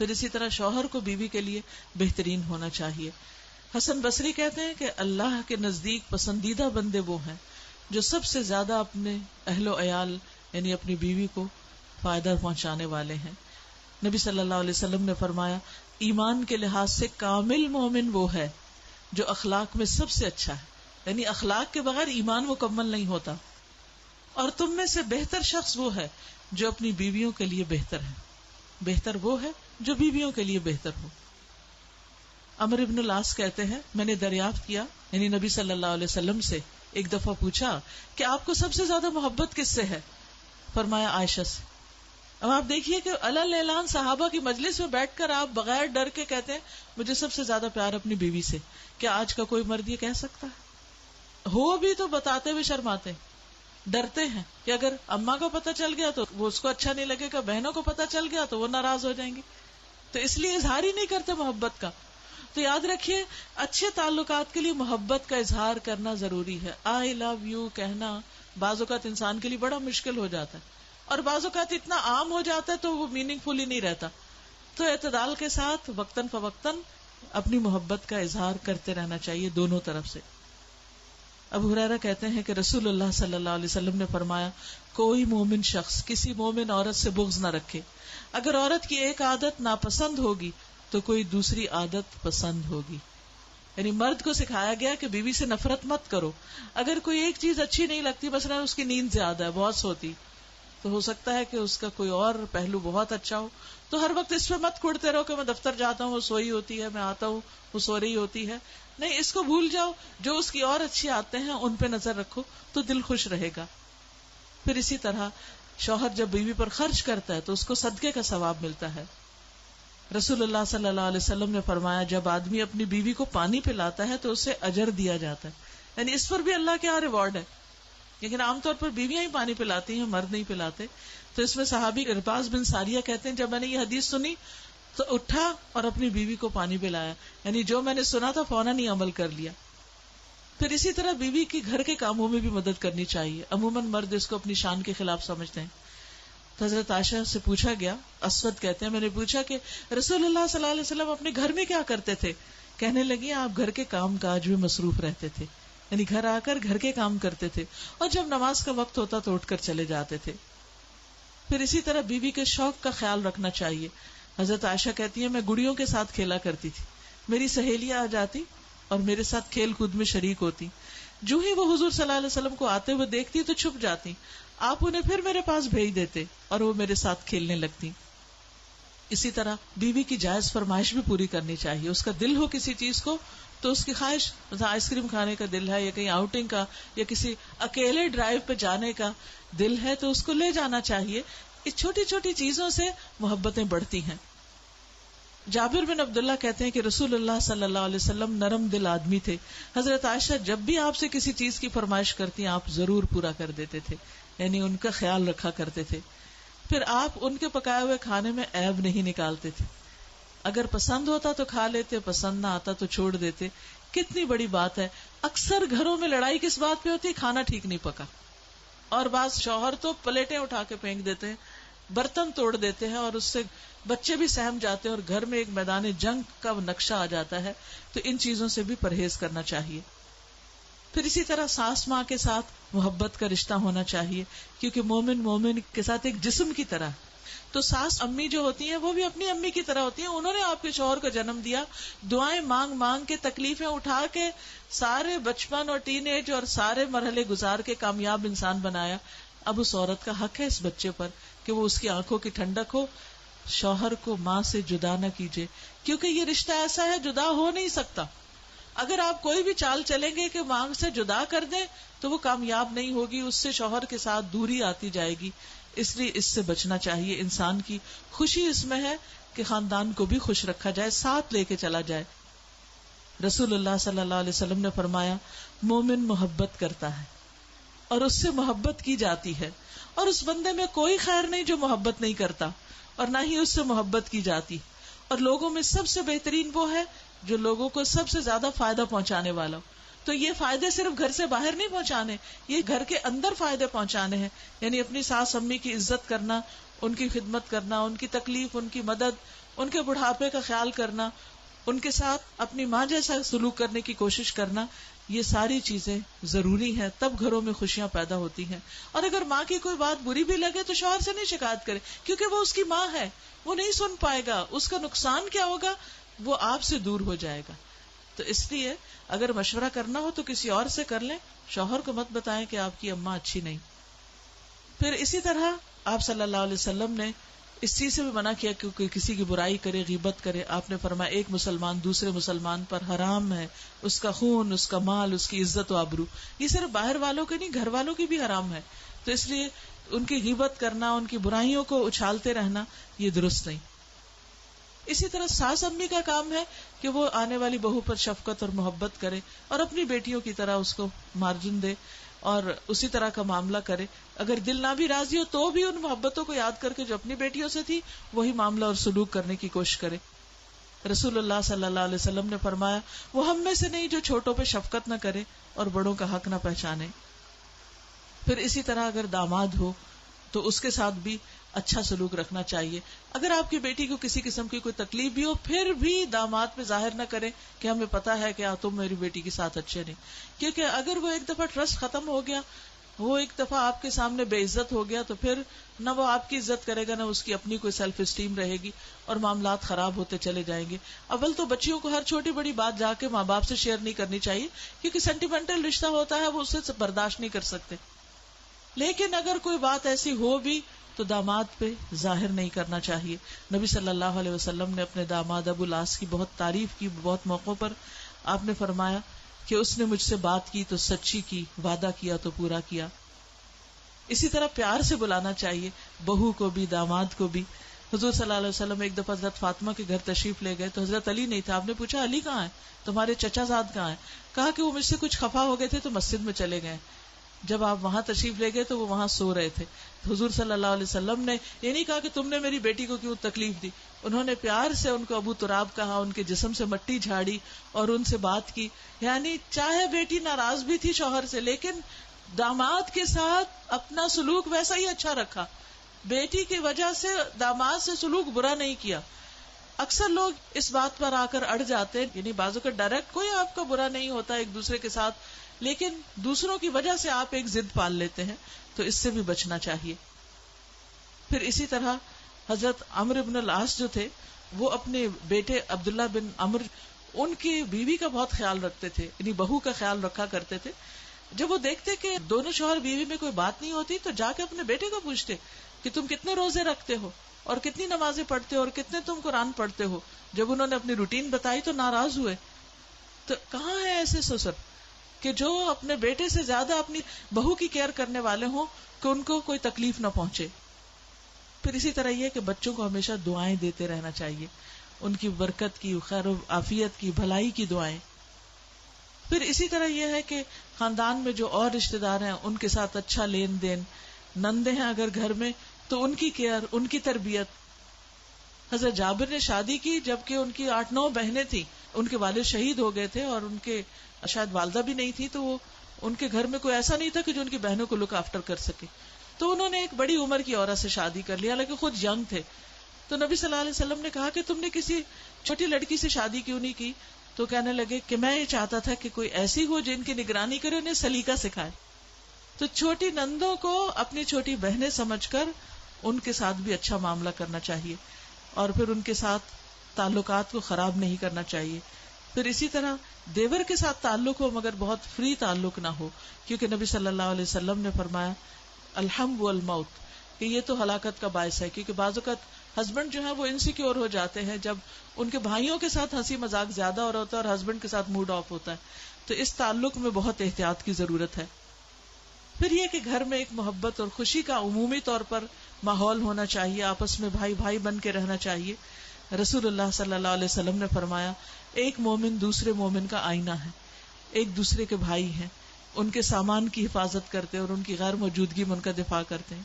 پھر اسی طرح شوہر کو بیوی کے لیے بہترین ہونا چاہیے. حسن بصری کہتے ہیں کہ اللہ کے نزدیک پسندیدہ بندے وہ ہیں جو سب سے زیادہ اپنے اہل و عیال یعنی اپنی بیوی کو فائدہ پہنچانے والے ہیں. نبی صلی اللہ علیہ وسلم نے فرمایا ایمان کے لحاظ سے کامل مومن وہ ہے جو اخلاق میں سب سے اچھا ہے، یعنی اخلاق کے بغیر ایمان مکمل نہیں ہوتا. اور تم میں سے بہتر شخص وہ ہے جو اپنی بیویوں کے لیے بہتر ہے. بہتر وہ ہے جو بیویوں کے لیے بہتر ہو. عمرو بن العاص کہتے ہیں میں نے دریافت کیا یعنی نبی صلی اللہ علیہ وسلم سے ایک دفعہ پوچھا کہ آپ کو سب سے زیادہ محبت کس سے ہے؟ فرمایا عائشہ سے. اب آپ دیکھیے کہ علل اعلان صحابہ کی مجلس میں بیٹھ کر آپ بغیر ڈر کے کہتے ہیں مجھے سب سے زیادہ پیار اپنی بیوی سے. کیا آج کا کوئی مرد یہ کہہ سکتا ہے؟ ہو بھی تو بتاتے ہوئے شرماتے ہیں، ڈرتے ہیں کہ اگر اماں کو پتہ چل گیا تو وہ اس کو اچھا نہیں لگے گا، بہنوں کو پتہ چل گیا تو وہ ناراض ہو جائیں گی، تو اس لیے اظہار ہی نہیں کرتے محبت کا. تو یاد رکھیے اچھے تعلقات کے لیے محبت کا اظہار کرنا ضروری ہے. آئی لو یو کہنا بعض اوقات انسان کے لیے بڑا مشکل ہو جاتا ہے اور بعض اوقات اتنا عام ہو جاتا ہے تو وہ میننگ فل ہی نہیں رہتا. تو اعتدال کے ساتھ وقتاً فوقتاً اپنی محبت کا اظہار کرتے رہنا چاہیے دونوں طرف سے. ابو ہریرہ کہتے ہیں کہ رسول اللہ صلی اللہ علیہ وسلم نے فرمایا کوئی مومن شخص کسی مومن عورت سے بغض نہ رکھے. اگر عورت کی ایک عادت ناپسند ہوگی تو کوئی دوسری عادت پسند ہوگی. یعنی مرد کو سکھایا گیا کہ بیوی سے نفرت مت کرو. اگر کوئی ایک چیز اچھی نہیں لگتی، مثلا اس کی نیند زیادہ ہے، بہت سوتی، تو ہو سکتا ہے کہ اس کا کوئی اور پہلو بہت اچھا ہو، تو ہر وقت اس پہ مت کھڑتے رہو کہ میں دفتر جاتا ہوں وہ سوئی ہوتی ہے، میں آتا ہوں وہ سو رہی ہوتی ہے. نہیں، اس کو بھول جاؤ، جو اس کی اور اچھی آتے ہیں ان پہ نظر رکھو تو دل خوش رہے گا. پھر اسی طرح شوہر جب بیوی پر خرچ کرتا ہے تو اس کو صدقے کا ثواب ملتا ہے. رسول اللہ صلی اللہ علیہ وسلم نے فرمایا جب آدمی اپنی بیوی کو پانی پلاتا ہے تو اسے اجر دیا جاتا ہے، یعنی اس پر بھی اللہ کے یہاں ریوارڈ ہے. لیکن عام طور پر بیویاں ہی پانی پلاتی ہیں، مرد نہیں پلاتے. تو اس میں صحابی ارباز بن ساریہ کہتے ہیں جب میں نے یہ حدیث سنی تو اٹھا اور اپنی بیوی کو پانی پلایا، یعنی جو میں نے سنا تھا فوراً ہی عمل کر لیا. پھر اسی طرح بیوی کی گھر کے کاموں میں بھی مدد کرنی چاہیے. عموماً مرد اس کو اپنی شان کے خلاف سمجھتے ہیں. تو حضرت عائشہ سے پوچھا گیا، اسود کہتے ہیں میں نے پوچھا کہ رسول اللہ صلی اللہ علیہ وسلم اپنے گھر میں کیا کرتے تھے؟ کہنے لگی آپ گھر کے کام کاج میں مصروف رہتے تھے، یعنی گھر آ کر گھر کے کام کرتے تھے اور جب نماز کا وقت ہوتا تو اٹھ کر چلے جاتے تھے. پھر اسی طرح بیوی کے شوق کا خیال رکھنا چاہیے. حضرت عائشہ کہتی ہے میں گڑیوں کے ساتھ کھیلا کرتی تھی، میری سہیلیاں آ جاتی اور میرے ساتھ کھیل کود میں شریک ہوتی. جو ہی وہ حضور صلی اللہ علیہ وسلم کو آتے ہوئے دیکھتی تو چھپ جاتی، آپ انہیں پھر میرے پاس بھیج دیتے اور وہ میرے ساتھ کھیلنے لگتی. اسی طرح بیوی کی جائز فرمائش بھی پوری کرنی چاہیے. اس کا دل ہو کسی چیز کو تو اس کی خواہش، مثلا آئس کریم کھانے کا دل ہے یا کہیں آؤٹنگ کا یا کسی اکیلے ڈرائیو پہ جانے کا دل ہے تو اس کو لے جانا چاہیے. اس چھوٹی چھوٹی چیزوں سے محبتیں بڑھتی ہیں. جابر بن عبداللہ کہتے ہیں کہ رسول اللہ صلی اللہ علیہ وسلم نرم دل آدمی تھے. حضرت عائشہ جب بھی آپ سے کسی چیز کی فرمائش کرتی آپ ضرور پورا کر دیتے تھے، یعنی ان کا خیال رکھا کرتے تھے. پھر آپ ان کے پکائے ہوئے کھانے میں عیب نہیں نکالتے تھے. اگر پسند ہوتا تو کھا لیتے، پسند نہ آتا تو چھوڑ دیتے. کتنی بڑی بات ہے. اکثر گھروں میں لڑائی کس بات پہ ہوتی؟ کھانا ٹھیک نہیں پکا. اور بعض شوہر تو پلیٹیں اٹھا کے پھینک دیتے ہیں، برتن توڑ دیتے ہیں اور اس سے بچے بھی سہم جاتے ہیں اور گھر میں ایک میدان جنگ کا نقشہ آ جاتا ہے. تو ان چیزوں سے بھی پرہیز کرنا چاہیے. پھر اسی طرح ساس ماں کے ساتھ محبت کا رشتہ ہونا چاہیے، کیونکہ مومن کے ساتھ ایک جسم کی طرح. تو ساس امی جو ہوتی ہیں وہ بھی اپنی امی کی طرح ہوتی ہیں. انہوں نے آپ کے شوہر کو جنم دیا، دعائیں مانگ مانگ کے، تکلیفیں اٹھا کے، سارے بچپن اور ٹین ایج اور سارے مرحلے گزار کے کامیاب انسان بنایا. اب اس عورت کا حق ہے اس بچے پر کہ وہ اس کی آنکھوں کی ٹھنڈک ہو. شوہر کو ماں سے جدا نہ کیجیے، کیونکہ یہ رشتہ ایسا ہے جدا ہو نہیں سکتا. اگر آپ کوئی بھی چال چلیں گے کہ ماں سے جدا کر دیں تو وہ کامیاب نہیں ہوگی. اس سے شوہر کے ساتھ دوری آتی جائے گی. اس لیے اس سے بچنا چاہیے. انسان کی خوشی اس میں ہے کہ خاندان کو بھی خوش رکھا جائے، ساتھ لے کے چلا جائے. رسول اللہ صلی اللہ علیہ وسلم نے فرمایا مومن محبت کرتا ہے اور اس سے محبت کی جاتی ہے، اور اس بندے میں کوئی خیر نہیں جو محبت نہیں کرتا، اور نہ ہی اس سے محبت کی جاتی. اور لوگوں میں سب سے بہترین وہ ہے جو لوگوں کو سب سے زیادہ فائدہ پہنچانے والا. تو یہ فائدے صرف گھر سے باہر نہیں پہنچانے، یہ گھر کے اندر فائدے پہنچانے ہیں. یعنی اپنی ساس امی کی عزت کرنا، ان کی خدمت کرنا، ان کی تکلیف، ان کی مدد، ان کے بڑھاپے کا خیال کرنا، ان کے ساتھ اپنی ماں جیسا سلوک کرنے کی کوشش کرنا، یہ ساری چیزیں ضروری ہیں، تب گھروں میں خوشیاں پیدا ہوتی ہیں. اور اگر ماں کی کوئی بات بری بھی لگے تو شوہر سے نہیں شکایت کرے، کیونکہ وہ اس کی ماں ہے، وہ نہیں سن پائے گا، اس کا نقصان کیا ہوگا، وہ آپ سے دور ہو جائے گا. تو اس لیے اگر مشورہ کرنا ہو تو کسی اور سے کر لیں، شوہر کو مت بتائیں کہ آپ کی اماں اچھی نہیں. پھر اسی طرح آپ صلی اللہ علیہ وسلم نے اس چیز سے بھی منع کیا کہ کوئی کسی کی برائی کرے، غیبت کرے. آپ نے فرمایا ایک مسلمان دوسرے مسلمان پر حرام ہے، اس کا خون، اس کا مال، اس کی عزت و آبرو. یہ صرف باہر والوں کے نہیں، گھر والوں کی بھی حرام ہے. تو اس لیے ان کی غیبت کرنا، ان کی برائیوں کو اچھالتے رہنا، یہ درست نہیں. اسی طرح ساس امی کا کام ہے کہ وہ آنے والی بہو پر شفقت اور محبت کرے اور اپنی بیٹیوں کی طرح اس کو مارجن دے اور اسی طرح کا معاملہ کرے. اگر دل نہ بھی راضی ہو تو بھی ان محبتوں کو یاد کر کے جو اپنی بیٹیوں سے تھی وہی معاملہ اور سلوک کرنے کی کوشش کرے. رسول اللہ صلی اللہ علیہ وسلم نے فرمایا وہ ہم میں سے نہیں جو چھوٹوں پہ شفقت نہ کرے اور بڑوں کا حق نہ پہچانے. پھر اسی طرح اگر داماد ہو تو اس کے ساتھ بھی اچھا سلوک رکھنا چاہیے. اگر آپ کی بیٹی کو کسی قسم کی کوئی تکلیف بھی ہو پھر بھی داماد پہ ظاہر نہ کرے کہ ہمیں پتا ہے کہ تم میری بیٹی کے ساتھ اچھے نہیں. کیونکہ اگر وہ ایک دفعہ ٹرسٹ ختم ہو گیا، وہ ایک دفعہ آپ کے سامنے بے عزت ہو گیا، تو پھر نہ وہ آپ کی عزت کرے گا، نہ اس کی اپنی کوئی سیلف اسٹیم رہے گی اور معاملات خراب ہوتے چلے جائیں گے. اول تو بچیوں کو ہر چھوٹی بڑی بات جا کے ماں باپ سے شیئر نہیں کرنی چاہیے، کیونکہ سینٹیمنٹل رشتہ ہوتا ہے، وہ اسے برداشت نہیں کر سکتے. لیکن اگر کوئی بات ایسی ہو بھی تو داماد پہ ظاہر نہیں کرنا چاہیے. نبی صلی اللہ علیہ وسلم نے اپنے داماد ابو العاص کی بہت تعریف کی بہت موقعوں پر. آپ نے فرمایا کہ اس نے مجھ سے بات کی تو سچی کی، وعدہ کیا تو پورا کیا. اسی طرح پیار سے بلانا چاہیے بہو کو بھی داماد کو بھی. حضور صلی اللہ علیہ وسلم ایک دفعہ حضرت فاطمہ کے گھر تشریف لے گئے تو حضرت علی نہیں تھا. آپ نے پوچھا علی کہاں ہے، تمہارے چچا زاد کہاں ہے؟ کہا کہ وہ مجھ سے کچھ خفا ہو گئے تھے تو مسجد میں چلے گئے. جب آپ وہاں تشریف لے گئے تو وہ وہاں سو رہے تھے. حضور صلی اللہ علیہ وسلم نے یہ نہیں کہا کہ تم نے میری بیٹی کو کیوں تکلیف دی. انہوں نے پیار سے ان کو ابو تراب کہا، ان کے جسم سے مٹی جھاڑی اور ان سے بات کی. یعنی چاہے بیٹی ناراض بھی تھی شوہر سے لیکن داماد کے ساتھ اپنا سلوک ویسا ہی اچھا رکھا. بیٹی کی وجہ سے داماد سے سلوک برا نہیں کیا. اکثر لوگ اس بات پر آ کر اڑ جاتے ہیں، یعنی بعضوں کا ڈائریکٹ کوئی آپ کا برا نہیں ہوتا ایک دوسرے کے ساتھ، لیکن دوسروں کی وجہ سے آپ ایک ضد پال لیتے ہیں، تو اس سے بھی بچنا چاہیے. پھر اسی طرح حضرت عمرو بن العاص جو تھے وہ اپنے بیٹے عبداللہ بن عمرو ان کی بیوی کا بہت خیال رکھتے تھے، یعنی بہو کا خیال رکھا کرتے تھے. جب وہ دیکھتے کہ دونوں شوہر بیوی میں کوئی بات نہیں ہوتی تو جا کے اپنے بیٹے کو پوچھتے کہ تم کتنے روزے رکھتے ہو اور کتنی نمازیں پڑھتے ہو اور کتنے تم قرآن پڑھتے ہو. جب انہوں نے اپنی روٹین بتائی تو ناراض ہوئے. تو کہاں ہے ایسے سسر کہ جو اپنے بیٹے سے زیادہ اپنی بہو کی کیئر کرنے والے ہوں کہ ان کو کوئی تکلیف نہ پہنچے. پھر اسی طرح یہ کہ بچوں کو ہمیشہ دعائیں دیتے رہنا چاہیے، ان کی برکت کی، خیر و عافیت کی، بھلائی کی دعائیں. پھر اسی طرح یہ ہے کہ خاندان میں جو اور رشتہ دار ہیں ان کے ساتھ اچھا لین دین. نندے ہیں اگر گھر میں تو ان کی کیئر، ان کی تربیت. حضرت جابر نے شادی کی جبکہ ان کی 8-9 بہنیں تھیں، ان کے والد شہید ہو گئے تھے اور ان کے شاید والدہ بھی نہیں تھی، تو وہ ان کے گھر میں کوئی ایسا نہیں تھا کہ جو ان کی بہنوں کو لک آفٹر کر سکے. تو انہوں نے ایک بڑی عمر کی عورت سے شادی کر لی، حالانکہ خود ینگ تھے. تو نبی صلی اللہ علیہ وسلم نے کہا کہ تم نے کسی چھوٹی لڑکی سے شادی کیوں نہیں کی؟ تو کہنے لگے کہ میں یہ چاہتا تھا کہ کوئی ایسی ہو جن کی نگرانی کرے، انہیں سلیقہ سکھائے. تو چھوٹی نندوں کو اپنی چھوٹی بہنیں سمجھ کر ان کے ساتھ بھی اچھا معاملہ کرنا چاہیے اور پھر ان کے ساتھ تعلقات کو خراب نہیں کرنا چاہیے. پھر اسی طرح دیور کے ساتھ تعلق ہو مگر بہت فری تعلق نہ ہو، کیونکہ نبی صلی اللہ علیہ وسلم نے فرمایا الحم والموت، کہ یہ تو ہلاکت کا باعث ہے. کیونکہ بعض اوقات ہسبینڈ جو ہے وہ انسیکیور ہو جاتے ہیں جب ان کے بھائیوں کے ساتھ ہنسی مذاق زیادہ ہو رہا ہوتا ہے اور ہسبینڈ کے ساتھ موڈ آف ہوتا ہے. تو اس تعلق میں بہت احتیاط کی ضرورت ہے. پھر یہ کہ گھر میں ایک محبت اور خوشی کا عمومی طور پر ماحول ہونا چاہیے، آپس میں بھائی بھائی بن کے رہنا چاہیے. رسول اللہ صلی اللہ علیہ وسلم نے فرمایا ایک مومن دوسرے مومن کا آئینہ ہے، ایک دوسرے کے بھائی ہیں، ان کے سامان کی حفاظت کرتے اور ان کی غیر موجودگی میں ان کا دفاع کرتے ہیں.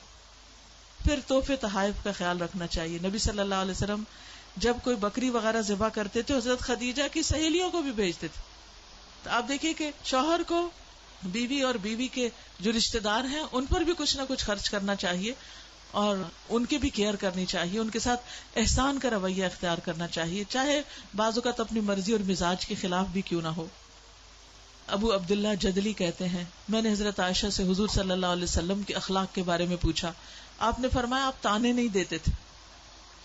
پھر تحفے تحائف کا خیال رکھنا چاہیے. نبی صلی اللہ علیہ وسلم جب کوئی بکری وغیرہ ذبح کرتے تھے حضرت خدیجہ کی سہیلیوں کو بھی بھیجتے تھے. تو آپ دیکھیے کہ شوہر کو بیوی اور بیوی کے جو رشتہ دار ہیں ان پر بھی کچھ نہ کچھ خرچ کرنا چاہیے اور ان کی بھی کیئر کرنی چاہیے، ان کے ساتھ احسان کا رویہ اختیار کرنا چاہیے، چاہے بعض اوقات اپنی مرضی اور مزاج کے خلاف بھی کیوں نہ ہو۔ ابو عبداللہ جدلی کہتے ہیں، میں نے حضرت عائشہ سے حضور صلی اللہ علیہ وسلم کے اخلاق کے بارے میں پوچھا، آپ نے فرمایا آپ تانے نہیں دیتے تھے،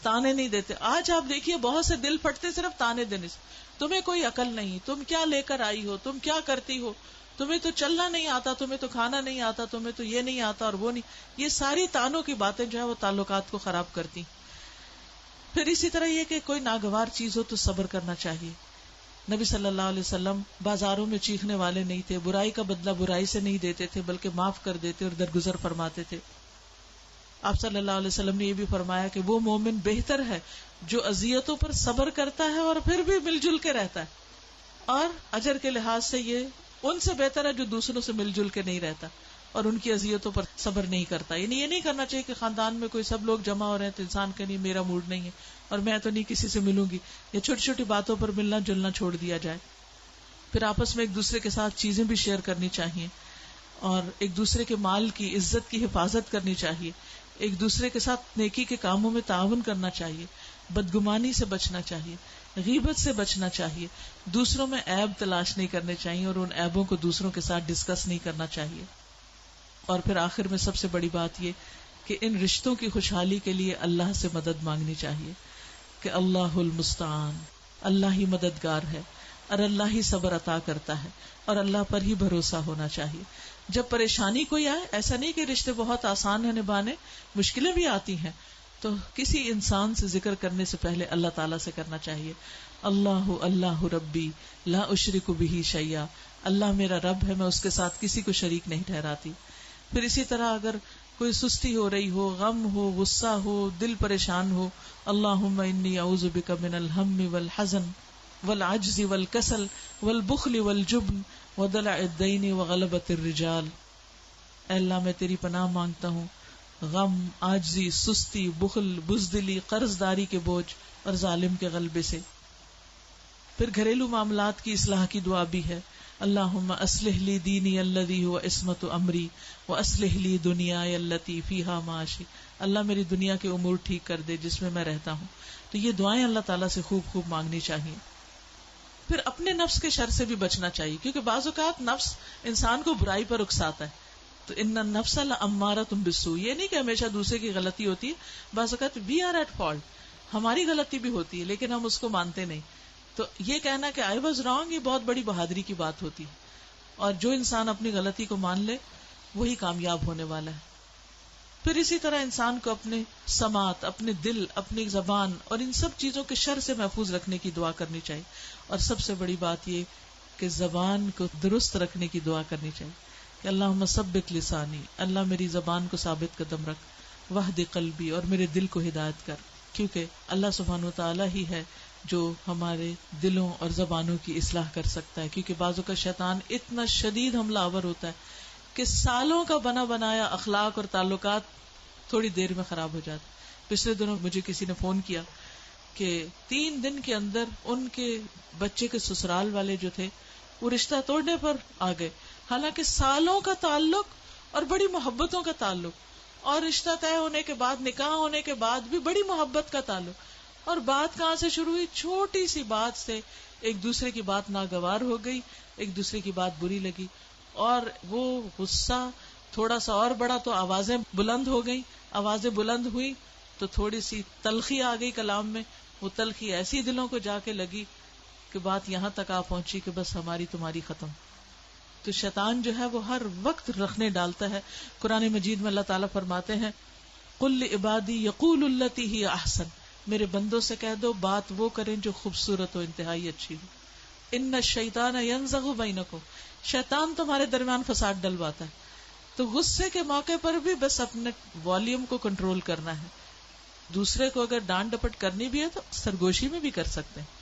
تانے نہیں دیتے۔ آج آپ دیکھیے بہت سے دل پھٹتے صرف تانے دینے سے، تمہیں کوئی عقل نہیں، تم کیا لے کر آئی ہو، تم کیا کرتی ہو، تمہیں تو چلنا نہیں آتا، تمہیں تو کھانا نہیں آتا، تمہیں تو یہ نہیں آتا اور وہ نہیں۔ یہ ساری تانوں کی باتیں جو ہے وہ تعلقات کو خراب کرتی۔ پھر اسی طرح یہ کہ کوئی ناگوار چیز ہو تو صبر کرنا چاہیے۔ نبی صلی اللہ علیہ وسلم بازاروں میں چیخنے والے نہیں تھے، برائی کا بدلہ برائی سے نہیں دیتے تھے، بلکہ معاف کر دیتے اور درگزر فرماتے تھے۔ آپ صلی اللہ علیہ وسلم نے یہ بھی فرمایا کہ وہ مومن بہتر ہے جو اذیتوں پر صبر کرتا ہے اور پھر بھی مل جل کے رہتا ہے، اور اجر کے لحاظ سے یہ ان سے بہتر ہے جو دوسروں سے مل جل کے نہیں رہتا اور ان کی اذیتوں پر صبر نہیں کرتا۔ یعنی یہ نہیں کرنا چاہیے کہ خاندان میں کوئی سب لوگ جمع ہو رہے ہیں تو انسان کہ نہیں میرا موڈ نہیں ہے اور میں تو نہیں کسی سے ملوں گی، یا چھوٹی چھوٹی باتوں پر ملنا جلنا چھوڑ دیا جائے۔ پھر آپس میں ایک دوسرے کے ساتھ چیزیں بھی شیئر کرنی چاہیے، اور ایک دوسرے کے مال کی عزت کی حفاظت کرنی چاہیے، ایک دوسرے کے ساتھ نیکی کے کاموں میں تعاون کرنا چاہیے، بدگمانی سے بچنا چاہیے، غیبت سے بچنا چاہیے، دوسروں میں عیب تلاش نہیں کرنے چاہیے اور ان عیبوں کو دوسروں کے ساتھ ڈسکس نہیں کرنا چاہیے۔ اور پھر آخر میں سب سے بڑی بات یہ کہ ان رشتوں کی خوشحالی کے لیے اللہ سے مدد مانگنی چاہیے کہ اللہ المستعان، اللہ ہی مددگار ہے اور اللہ ہی صبر عطا کرتا ہے، اور اللہ پر ہی بھروسہ ہونا چاہیے۔ جب پریشانی کوئی آئے، ایسا نہیں کہ رشتے بہت آسان ہیں نبھانے، مشکلیں بھی آتی ہیں، تو کسی انسان سے ذکر کرنے سے پہلے اللہ تعالیٰ سے کرنا چاہیے۔ اللہ اللہ ربی لا اشرک بہ شیئا، اللہ میرا رب ہے، میں اس کے ساتھ کسی کو شریک نہیں ٹھہراتی۔ پھر اسی طرح اگر کوئی سستی ہو رہی ہو، غم ہو، غصہ ہو، دل پریشان ہو، اللہم انی اعوذ بک من الہم والحزن والعجز والکسل والبخل والجبن ودلع الدین وغلبۃ الرجال، اے اللہ میں تیری پناہ مانگتا ہوں غم، عاجزی، سستی، بخل، بزدلی، قرض داری کے بوجھ اور ظالم کے غلبے سے۔ پھر گھریلو معاملات کی اصلاح کی دعا بھی ہے، اللہم اصلح لی دینی الذی هو عصمت امری واصلح لی دنیای التی فیہا معاشی، اللہ میری دنیا کے امور ٹھیک کر دے جس میں میں رہتا ہوں۔ تو یہ دعائیں اللہ تعالیٰ سے خوب خوب مانگنی چاہیے۔ پھر اپنے نفس کے شر سے بھی بچنا چاہیے، کیونکہ بعض اوقات نفس انسان کو برائی پر اکساتا ہے، تو ان النفس لامارۃ بالسوء، یہ نہیں کہ ہمیشہ دوسرے کی غلطی ہوتی ہے، بعض اوقات وی آر ایٹ فالٹ، ہماری غلطی بھی ہوتی ہے لیکن ہم اس کو مانتے نہیں۔ تو یہ کہنا کہ آئی واز رانگ، یہ بہت بڑی بہادری کی بات ہوتی ہے، اور جو انسان اپنی غلطی کو مان لے وہی کامیاب ہونے والا ہے۔ پھر اسی طرح انسان کو اپنے سماعت، اپنے دل، اپنی زبان اور ان سب چیزوں کے شر سے محفوظ رکھنے کی دعا کرنی چاہیے، اور سب سے بڑی بات یہ کہ زبان کو درست رکھنے کی دعا کرنی چاہیے کہ اللہم ثبت لسانی، اللہ میری زبان کو ثابت قدم رکھ، واہد قلبی، اور میرے دل کو ہدایت کر، کیونکہ اللہ سبحانہ وتعالی ہی ہے جو ہمارے دلوں اور زبانوں کی اصلاح کر سکتا ہے، کیونکہ بعضوں کا شیطان اتنا شدید حملہ آور ہوتا ہے کہ سالوں کا بنا بنایا اخلاق اور تعلقات تھوڑی دیر میں خراب ہو جاتے۔ پچھلے دنوں مجھے کسی نے فون کیا کہ 3 دن کے اندر ان کے بچے کے سسرال والے جو تھے وہ رشتہ توڑنے پر آ گئے، حالانکہ سالوں کا تعلق اور بڑی محبتوں کا تعلق، اور رشتہ طے ہونے کے بعد، نکاح ہونے کے بعد بھی بڑی محبت کا تعلق، اور بات کہاں سے شروع ہوئی؟ چھوٹی سی بات سے ایک دوسرے کی بات ناگوار ہو گئی، ایک دوسرے کی بات بری لگی، اور وہ غصہ تھوڑا سا اور بڑا تو آوازیں بلند ہو گئی، آوازیں بلند ہوئی تو تھوڑی سی تلخی آ گئی کلام میں، وہ تلخی ایسی دلوں کو جا کے لگی کہ بات یہاں تک آ پہنچی کہ بس ہماری تمہاری ختم۔ تو شیطان جو ہے وہ ہر وقت رکھنے ڈالتا ہے۔ قرآن مجید میں اللہ تعالیٰ فرماتے ہیں قل لعبادی یقولوا التی ہی احسن، میرے بندوں سے کہہ دو بات وہ کریں جو خوبصورت ہو، انتہائی اچھی ہو۔ ان الشیطان ینزغ بینکم، شیطان تمہارے درمیان فساد ڈلواتا ہے۔ تو غصے کے موقع پر بھی بس اپنے والیوم کو کنٹرول کرنا ہے۔ دوسرے کو اگر ڈانٹ ڈپٹ کرنی بھی ہے تو سرگوشی میں بھی کر سکتے ہیں،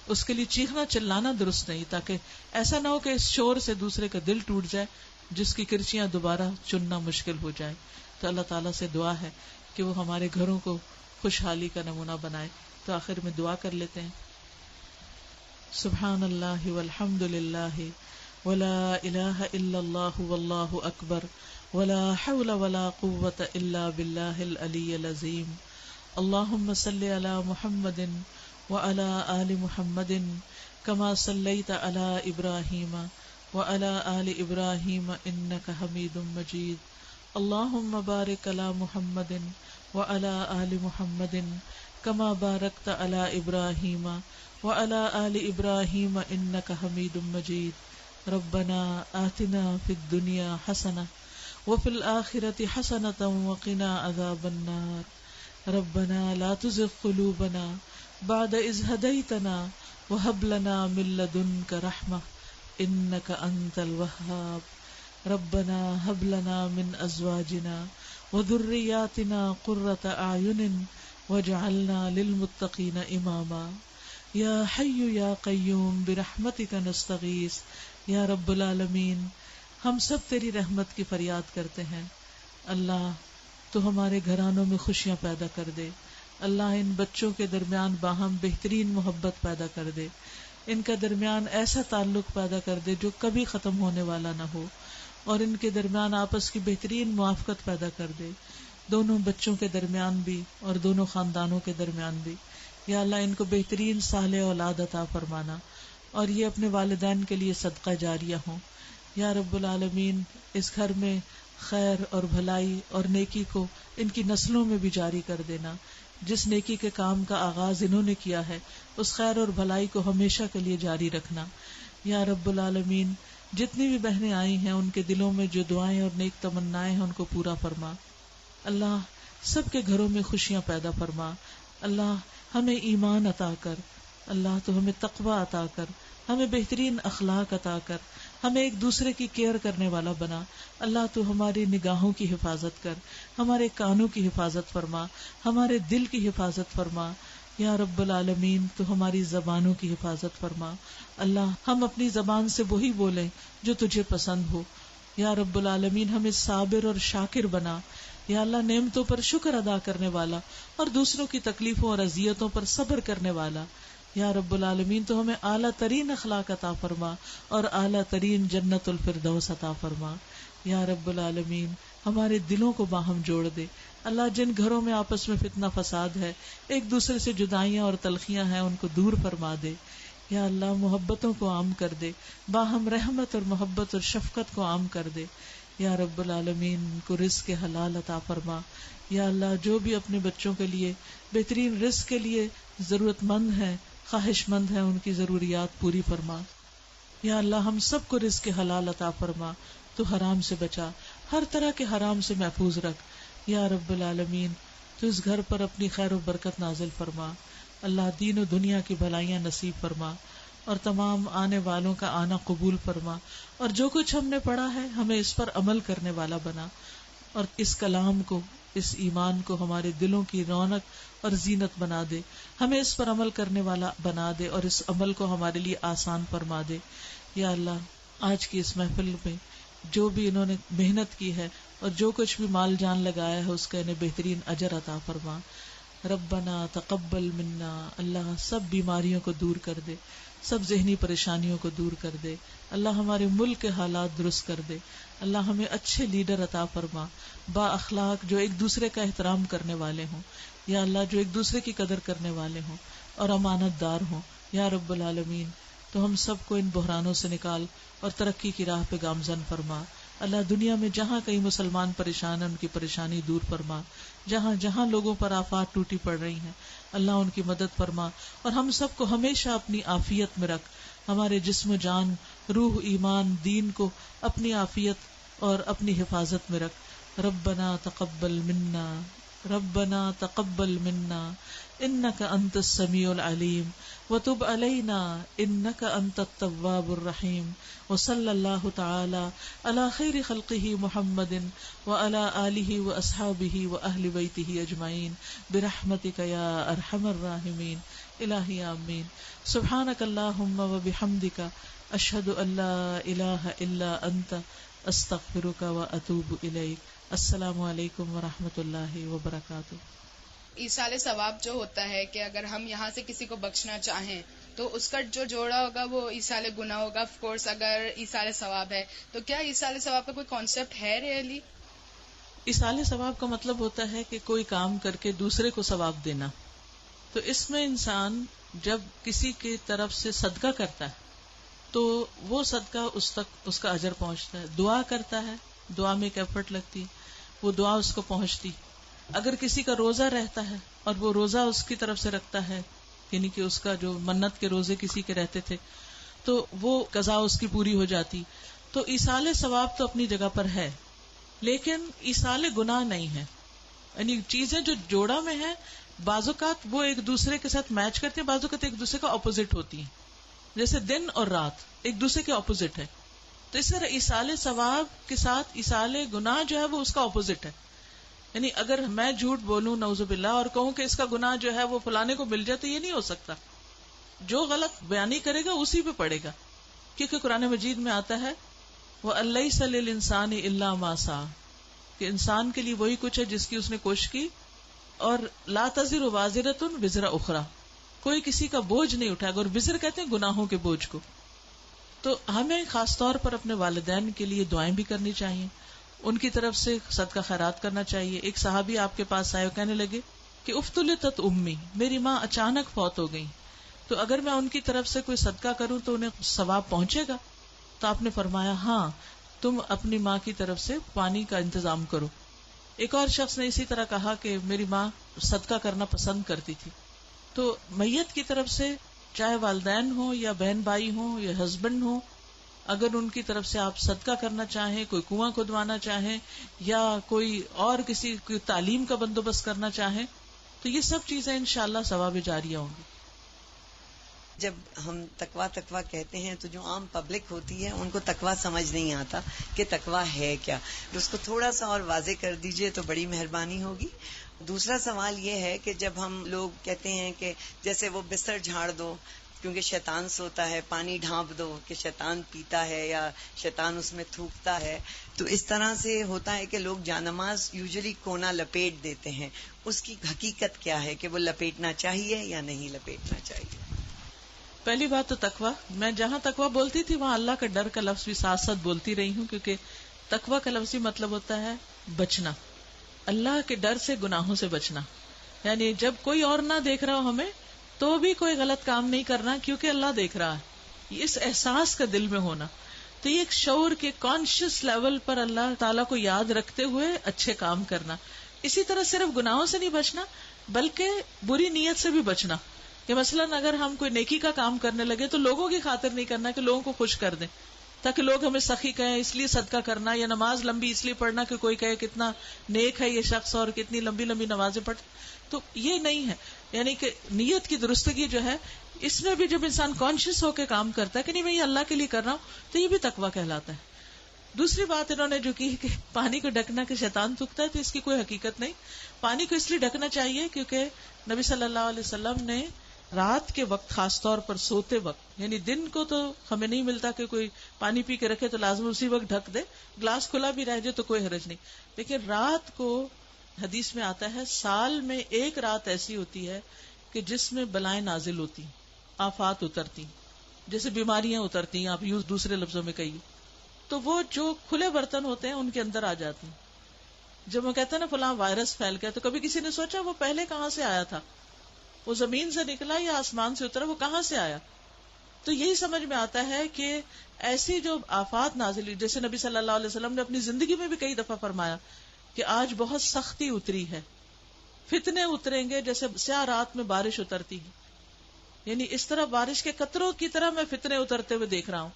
اس کے لیے چیخنا چلانا درست نہیں، تاکہ ایسا نہ ہو کہ اس شور سے دوسرے کا دل ٹوٹ جائے جس کی کرچیاں دوبارہ چننا مشکل ہو جائے۔ تو اللہ تعالیٰ سے دعا ہے کہ وہ ہمارے گھروں کو خوشحالی کا نمونہ بنائے۔ تو آخر میں دعا کر لیتے ہیں، سبحان اللہ والحمد للہ ولا الہ الا اللہ واللہ اکبر ولا حول ولا قوة إلا بالله العلي العظيم. اللهم صل على محمد وعلى آل محمد كما صليت على إبراهيم وعلى آل إبراهيم إنك حميد مجيد. اللهم بارك على محمد وعلى آل محمد كما باركت على إبراهيم وعلى آل إبراهيم إنك حميد مجيد. ربنا آتنا في الدنيا حسنة وفي الآخرة حسنة وقنا عذاب النار. ربنا لا تزغ قلوبنا بعد إذ هديتنا وهب لنا من لدنك رحمة إنك أنت الوهاب. ربنا هب لنا من أزواجنا وذرياتنا قرة أعين واجعلنا للمتقين إماما. یا حی یا قیوم برحمتک نستغیث. یا رب العالمین ہم سب تیری رحمت کی فریاد کرتے ہیں. اللہ تو ہمارے گھرانوں میں خوشیاں پیدا کر دے. اللہ ان بچوں کے درمیان باہم بہترین محبت پیدا کر دے. ان کا درمیان ایسا تعلق پیدا کر دے جو کبھی ختم ہونے والا نہ ہو، اور ان کے درمیان آپس کی بہترین موافقت پیدا کر دے، دونوں بچوں کے درمیان بھی اور دونوں خاندانوں کے درمیان بھی. یا اللہ ان کو بہترین صالح اولاد عطا فرمانا، اور یہ اپنے والدین کے لیے صدقہ جاریہ ہوں. یا رب العالمین اس گھر میں خیر اور بھلائی اور نیکی کو ان کی نسلوں میں بھی جاری کر دینا. جس نیکی کے کام کا آغاز انہوں نے کیا ہے اس خیر اور بھلائی کو ہمیشہ کے لیے جاری رکھنا. یا رب العالمین جتنی بھی بہنیں آئی ہیں ان کے دلوں میں جو دعائیں اور نیک تمنائیں ہیں ان کو پورا فرما. اللہ سب کے گھروں میں خوشیاں پیدا فرما. اللہ ہمیں ایمان عطا کر. اللہ تو ہمیں تقوی عطا کر، ہمیں بہترین اخلاق عطا کر، ہمیں ایک دوسرے کی کیئر کرنے والا بنا. اللہ تو ہماری نگاہوں کی حفاظت کر، ہمارے کانوں کی حفاظت فرما، ہمارے دل کی حفاظت فرما. یا رب العالمین تو ہماری زبانوں کی حفاظت فرما. اللہ ہم اپنی زبان سے وہی بولیں جو تجھے پسند ہو. یا رب العالمین ہمیں صابر اور شاکر بنا. یا اللہ نعمتوں پر شکر ادا کرنے والا اور دوسروں کی تکلیفوں اور اذیتوں پر صبر کرنے والا. یا رب العالمین تو ہمیں اعلیٰ ترین اخلاق عطا فرما اور اعلیٰ ترین جنت الفردوس عطا فرما. یا رب العالمین ہمارے دلوں کو باہم جوڑ دے. اللہ جن گھروں میں آپس میں فتنہ فساد ہے، ایک دوسرے سے جدائیاں اور تلخیاں ہیں، ان کو دور فرما دے. یا اللہ محبتوں کو عام کر دے، باہم رحمت اور محبت اور شفقت کو عام کر دے. یا رب العالمین کو رزق حلال عطا فرما. یا اللہ جو بھی اپنے بچوں کے لیے بہترین رزق کے لیے ضرورت مند ہیں، خواہش مند ہیں، ان کی ضروریات پوری فرما. یا اللہ ہم سب کو رزق حلال عطا فرما. تو حرام سے بچا، ہر طرح کے حرام سے محفوظ رکھ. یا رب العالمین تو اس گھر پر اپنی خیر و برکت نازل فرما. اللہ دین و دنیا کی بھلائیاں نصیب فرما اور تمام آنے والوں کا آنا قبول فرما. اور جو کچھ ہم نے پڑھا ہے ہمیں اس پر عمل کرنے والا بنا، اور اس کلام کو، اس ایمان کو ہمارے دلوں کی رونق اور زینت بنا دے. ہمیں اس پر عمل کرنے والا بنا دے اور اس عمل کو ہمارے لیے آسان فرما دے. یا اللہ آج کی اس محفل میں جو بھی انہوں نے محنت کی ہے اور جو کچھ بھی مال جان لگایا ہے اس کا انہیں بہترین اجر عطا فرما. ربنا تقبل منا. اللہ سب بیماریوں کو دور کر دے، سب ذہنی پریشانیوں کو دور کر دے. اللہ ہمارے ملک کے حالات درست کر دے. اللہ ہمیں اچھے لیڈر عطا فرما، با اخلاق جو ایک دوسرے کا احترام کرنے والے ہوں. یا اللہ جو ایک دوسرے کی قدر کرنے والے ہوں اور امانت دار ہوں. یا رب العالمین تو ہم سب کو ان بحرانوں سے نکال اور ترقی کی راہ پہ گامزن فرما. اللہ دنیا میں جہاں کئی مسلمان پریشان ہیں ان کی پریشانی دور فرما. جہاں جہاں لوگوں پر آفات ٹوٹی پڑ رہی ہیں اللہ ان کی مدد فرما. اور ہم سب کو ہمیشہ اپنی عافیت میں رکھ. ہمارے جسم و جان، روح، ایمان، دین کو اپنی عافیت اور اپنی حفاظت میں رکھ. ربنا تقبل منا، ربنا تقبل منا انك انت السميع العليم وتب علينا انك انت التواب الرحيم. وصلى الله تعالى على خير خلقه محمد وعلى آله واصحابه واهل بيته اجمعين برحمتك يا ارحم الراحمين. الہی آمین. سبحانك اللهم وبحمدك اشهد ان لا اله الا انت استغفرك واتوب اليك. السلام علیکم ورحمۃ اللہ وبرکاتہ. ایصال ثواب جو ہوتا ہے کہ اگر ہم یہاں سے کسی کو بخشنا چاہیں تو اس کا جو جوڑا ہوگا وہ ایصال گناہ ہوگا. آف کورس اگر ایصال ثواب ہے تو کیا ایصال ثواب کا کوئی کانسیپٹ ہے ریئلی؟ ایصال ثواب کا مطلب ہوتا ہے کہ کوئی کام کر کے دوسرے کو ثواب دینا. تو اس میں انسان جب کسی کی طرف سے صدقہ کرتا ہے تو وہ صدقہ اس تک اس کا اجر پہنچتا ہے. دعا کرتا ہے، دعا میں ایک ایفرٹ لگتی، وہ دعا اس کو پہنچتی. اگر کسی کا روزہ رہتا ہے اور وہ روزہ اس کی طرف سے رکھتا ہے، یعنی کہ اس کا جو منت کے روزے کسی کے رہتے تھے تو وہ قضا اس کی پوری ہو جاتی. تو ایصال ثواب تو اپنی جگہ پر ہے، لیکن ایصال گناہ نہیں ہے. یعنی چیزیں جو جوڑا میں ہیں بعض اوقات وہ ایک دوسرے کے ساتھ میچ کرتی ہیں، بعض اوقات ایک دوسرے کا اپوزٹ ہوتی ہیں. جیسے دن اور رات ایک دوسرے کے اپوزٹ ہے، تو اس طرح ایصال ثواب کے ساتھ ایصال گناہ جو ہے وہ اس کا اپوزٹ ہے. یعنی اگر میں جھوٹ بولوں نعوذ باللہ اور کہوں کہ اس کا گناہ جو ہے وہ فلانے کو مل جائے تو یہ نہیں ہو سکتا. جو غلط بیانی کرے گا اسی پہ پڑے گا، کیونکہ قرآن مجید میں آتا ہے وَأَلَّيْسَ لِلْإِنسَانِ إِلَّا مَا سَعَى، کہ انسان کے لیے وہی کچھ ہے جس کی اس نے کوشش کی. اور لا تزر وازرۃ وزر اخرى، کوئی کسی کا بوجھ نہیں اٹھائے گا. اور وزر کہتے ہیں گناہوں کے بوجھ کو. تو ہمیں خاص طور پر اپنے والدین کے لیے دعائیں بھی کرنی چاہیے، ان کی طرف سے صدقہ خیرات کرنا چاہیے. ایک صحابی آپ کے پاس آئے اور کہنے لگے کہ افتلطت امی، میری ماں اچانک فوت ہو گئی، تو اگر میں ان کی طرف سے کوئی صدقہ کروں تو انہیں ثواب پہنچے گا؟ تو آپ نے فرمایا ہاں، تم اپنی ماں کی طرف سے پانی کا انتظام کرو. ایک اور شخص نے اسی طرح کہا کہ میری ماں صدقہ کرنا پسند کرتی تھی. تو میت کی طرف سے چاہے والدین ہوں یا بہن بھائی ہوں یا ہسبینڈ ہوں، اگر ان کی طرف سے آپ صدقہ کرنا چاہیں، کوئی کنواں کھدوانا چاہیں یا کوئی اور کسی کی تعلیم کا بندوبست کرنا چاہیں، تو یہ سب چیزیں انشاءاللہ ثواب جاریہ ہوں گی. جب ہم تقویٰ کہتے ہیں تو جو عام پبلک ہوتی ہے ان کو تقویٰ سمجھ نہیں آتا کہ تقویٰ ہے کیا. اس کو تھوڑا سا اور واضح کر دیجئے تو بڑی مہربانی ہوگی. دوسرا سوال یہ ہے کہ جب ہم لوگ کہتے ہیں کہ جیسے وہ بستر جھاڑ دو کیونکہ شیطان سوتا ہے، پانی ڈھانپ دو کہ شیطان پیتا ہے یا شیطان اس میں تھوکتا ہے، تو اس طرح سے ہوتا ہے کہ لوگ جانماز یوزلی کونا لپیٹ دیتے ہیں. اس کی حقیقت کیا ہے کہ وہ لپیٹنا چاہیے یا نہیں لپیٹنا چاہیے؟ پہلی بات تو تقویٰ، میں جہاں تقویٰ بولتی تھی وہاں اللہ کا ڈر کا لفظ بھی ساتھ ساتھ بولتی رہی ہوں، کیونکہ تقویٰ کا لفظی مطلب ہوتا ہے بچنا، اللہ کے ڈر سے، گناہوں سے بچنا. یعنی جب کوئی اور نہ دیکھ رہا ہو ہمیں تو بھی کوئی غلط کام نہیں کرنا کیونکہ اللہ دیکھ رہا ہے. اس احساس کا دل میں ہونا، تو یہ ایک شعور کے کانشیس لیول پر اللہ تعالیٰ کو یاد رکھتے ہوئے اچھے کام کرنا. اسی طرح صرف گناہوں سے نہیں بچنا بلکہ بری نیت سے بھی بچنا، کہ مثلاً اگر ہم کوئی نیکی کا کام کرنے لگے تو لوگوں کی خاطر نہیں کرنا کہ لوگوں کو خوش کر دیں تاکہ لوگ ہمیں سخی کہیں اس لیے صدقہ کرنا، یا نماز لمبی اس لیے پڑھنا کہ کوئی کہے کتنا نیک ہے یہ شخص اور کتنی لمبی لمبی نمازیں پڑھ. تو یہ نہیں ہے. یعنی کہ نیت کی درستگی جو ہے اس میں بھی جب انسان کانشیس ہو کے کام کرتا ہے کہ نہیں میں یہ اللہ کے لیے کر رہا ہوں تو یہ بھی تقویٰ کہلاتا ہے. دوسری بات انہوں نے جو کی کہ پانی کو ڈھکنا کہ شیطان تھوکتا ہے، تو اس کی کوئی حقیقت نہیں. پانی کو اس لیے ڈھکنا چاہیے کیونکہ نبی صلی اللہ علیہ وسلم نے رات کے وقت خاص طور پر سوتے وقت، یعنی دن کو تو ہمیں نہیں ملتا کہ کوئی پانی پی کے رکھے تو لازم اسی وقت ڈھک دے، گلاس کھلا بھی رہ جائے تو کوئی حرج نہیں، لیکن رات کو حدیث میں آتا ہے سال میں ایک رات ایسی ہوتی ہے کہ جس میں بلائیں نازل ہوتی، آفات اترتی، جیسے بیماریاں اترتی ہیں، آپ یوں دوسرے لفظوں میں کہیے، تو وہ جو کھلے برتن ہوتے ہیں ان کے اندر آ جاتی ہیں. جب وہ کہتے ہیں نا فلاں وائرس پھیل گیا، تو کبھی کسی نے سوچا وہ پہلے کہاں سے آیا تھا، وہ زمین سے نکلا یا آسمان سے اترا، وہ کہاں سے آیا؟ تو یہی سمجھ میں آتا ہے کہ ایسی جو آفات نازل ہوئی، جیسے نبی صلی اللہ علیہ وسلم نے اپنی زندگی میں بھی کئی دفعہ فرمایا کہ آج بہت سختی اتری ہے، فتنے اتریں گے جیسے سیاہ رات میں بارش اترتی ہے، یعنی اس طرح بارش کے قطروں کی طرح میں فتنے اترتے ہوئے دیکھ رہا ہوں.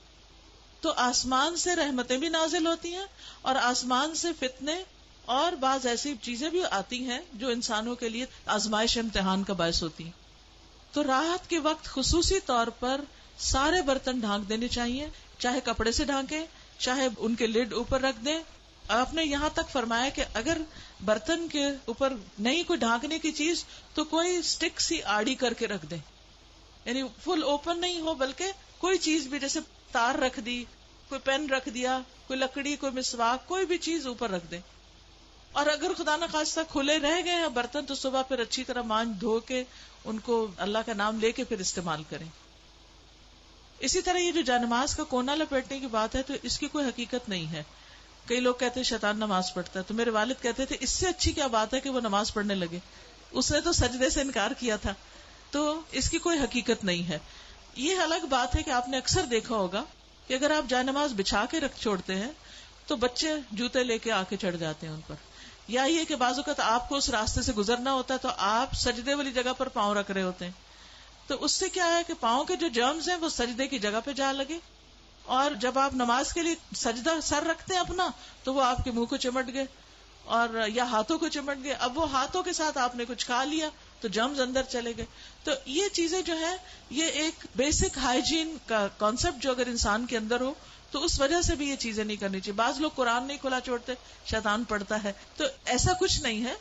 تو آسمان سے رحمتیں بھی نازل ہوتی ہیں اور آسمان سے فتنے اور بعض ایسی چیزیں بھی آتی ہیں جو انسانوں کے لیے آزمائش امتحان کا باعث ہوتی ہیں. تو رات کے وقت خصوصی طور پر سارے برتن ڈھانک دینے چاہیے، چاہے کپڑے سے ڈھانکیں چاہے ان کے لڈ اوپر رکھ دیں. آپ نے یہاں تک فرمایا کہ اگر برتن کے اوپر نہیں کوئی ڈھانکنے کی چیز تو کوئی سٹک سی آڑی کر کے رکھ دیں، یعنی فل اوپن نہیں ہو بلکہ کوئی چیز بھی، جیسے تار رکھ دی، کوئی پین رکھ دیا، کوئی لکڑی، کوئی مسواک، کوئی بھی چیز اوپر رکھ دیں. اور اگر خدا نخواستہ کھلے رہ گئے ہیں برتن تو صبح پھر اچھی طرح مانج دھو کے ان کو اللہ کا نام لے کے پھر استعمال کریں. اسی طرح یہ جو جانماز کا کونا لپیٹنے کی بات ہے تو اس کی کوئی حقیقت نہیں ہے. کئی لوگ کہتے ہیں شیطان نماز پڑھتا ہے، تو میرے والد کہتے تھے اس سے اچھی کیا بات ہے کہ وہ نماز پڑھنے لگے، اس نے تو سجدے سے انکار کیا تھا. تو اس کی کوئی حقیقت نہیں ہے. یہ الگ بات ہے کہ آپ نے اکثر دیکھا ہوگا کہ اگر آپ جائے نماز بچھا کے رکھ چھوڑتے ہیں تو بچے جوتے لے کے آ کے چڑھ جاتے ہیں ان پر، یا یہ کہ بعض اوقات آپ کو اس راستے سے گزرنا ہوتا ہے تو آپ سجدے والی جگہ پر پاؤں رکھ رہے ہوتے ہیں، تو اس سے کیا ہے کہ پاؤں کے جو جرمز ہیں وہ سجدے کی جگہ پہ جا لگے، اور جب آپ نماز کے لیے سجدہ سر رکھتے ہیں اپنا تو وہ آپ کے منہ کو چمٹ گئے اور یا ہاتھوں کو چمٹ گئے. اب وہ ہاتھوں کے ساتھ آپ نے کچھ کھا لیا تو جرمز اندر چلے گئے. تو یہ چیزیں جو ہے یہ ایک بیسک ہائیجین کا کانسیپٹ جو اگر انسان کے اندر ہو تو اس وجہ سے بھی یہ چیزیں نہیں کرنی چاہیے. بعض لوگ قرآن نہیں کھلا چھوڑتے، شیطان پڑھتا ہے، تو ایسا کچھ نہیں ہے.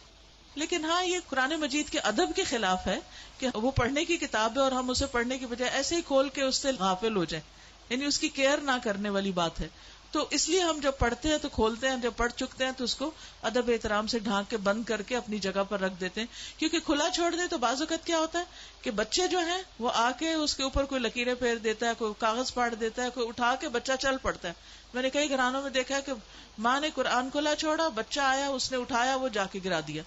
لیکن ہاں یہ قرآن مجید کے ادب کے خلاف ہے کہ وہ پڑھنے کی کتاب ہے اور ہم اسے پڑھنے کی بجائے ایسے ہی کھول کے اس سے غافل ہو جائیں، یعنی اس کی کیئر نہ کرنے والی بات ہے. تو اس لیے ہم جب پڑھتے ہیں تو کھولتے ہیں، جب پڑھ چکتے ہیں تو اس کو ادب احترام سے ڈھانک کے بند کر کے اپنی جگہ پر رکھ دیتے ہیں. کیونکہ کھلا چھوڑ دیں تو بعض اوقات کیا ہوتا ہے کہ بچے جو ہیں وہ آ کے اس کے اوپر کوئی لکیریں پھیر دیتا ہے، کوئی کاغذ پاڑ دیتا ہے، کوئی اٹھا کے بچہ چل پڑتا ہے. میں نے کئی گھرانوں میں دیکھا ہے کہ ماں نے قرآن کھلا چھوڑا، بچہ آیا، اس نے اٹھایا، وہ جا کے گرا دیا.